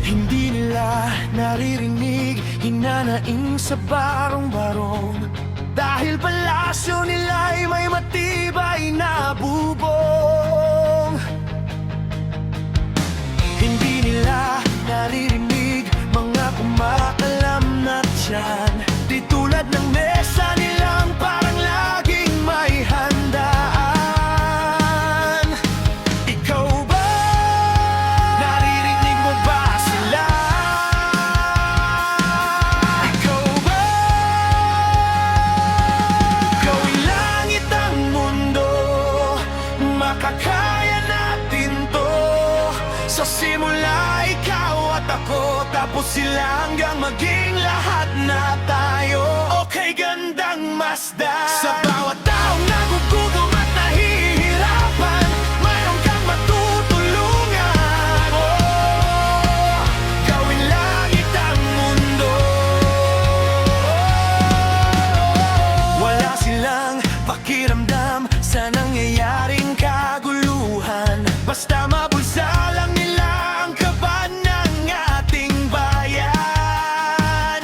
Hindi nila naririnig, hinanaing sa barong-barong. Dahil palasyo nila'y may matibay na bubong. Hindi nila naririnig mga kumakalam na tiyan. Di tulad ng mesa nilang parang laging may handaan. Ikaw ba? Naririnig mo ba sila? Ikaw ba? Gawing langit ang mundo, makakaya natin to. Sa simula ikaw at ako, tapos sila hanggang maging lahat na tayo. Okay, gandang Mazda. Sa bawat taong nagugutom at nahihirapan, mayroon kang matutulungan. Oh, gawin langit ang mundo. Wala silang pakiramdam sa nangyayaring kaguluhan. Basta mabulsa lang nila ang kaba ng ating bayan.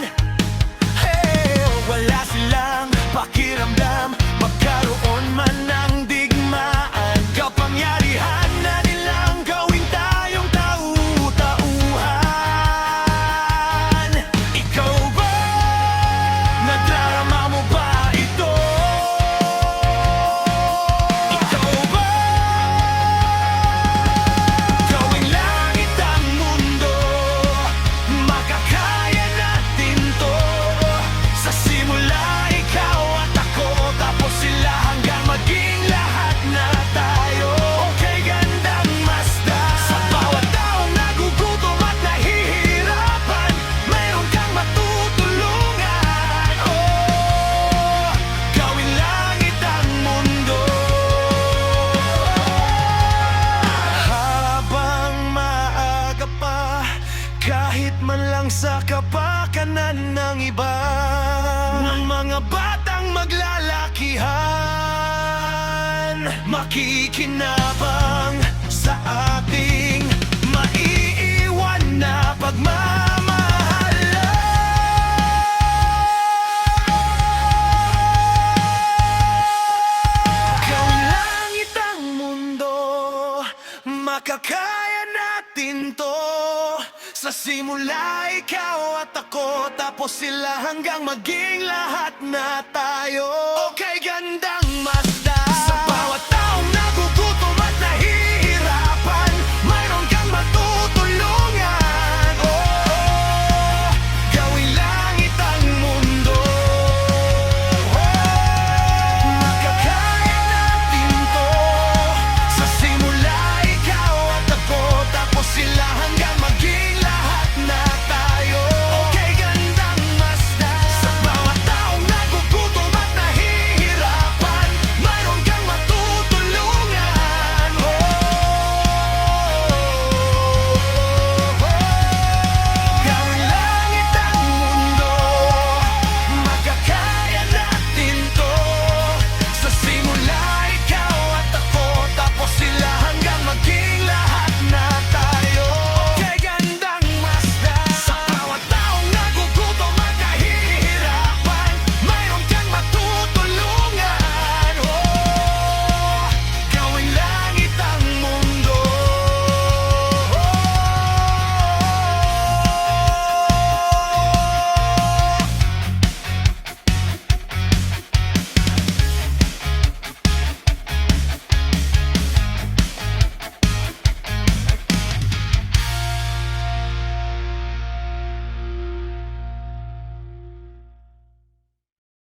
Hey, wala silang pakiramdam magkaroon man ng digmaan. Kapangyarihan na nilang gawin tayong tau-tauhan. Ikaw ba? Nadarama mo ba ito? Ikaw ba? Gawing langit ang mundo, makakaya natin to. Sa simula ikaw at ako, tapos sila hanggang maging lahat na tayo. Okay, gandang Mazda. Sa bawat taong nagugutom at nahihirapan, mayroon kang matutulungan. Oh, gawin langit ang mundo. Habang maaga pa, kahit man lang sa kapakanan ng iba, ng mga batang maglalakihan, makikinabang sa ating maiiwan na pagmamahalan. Gawin langit ang mundo, makakaya natin to. Sa simula ikaw at ako, tapos sila hanggang maging lahat na tayo. Okay, gandang Mazda.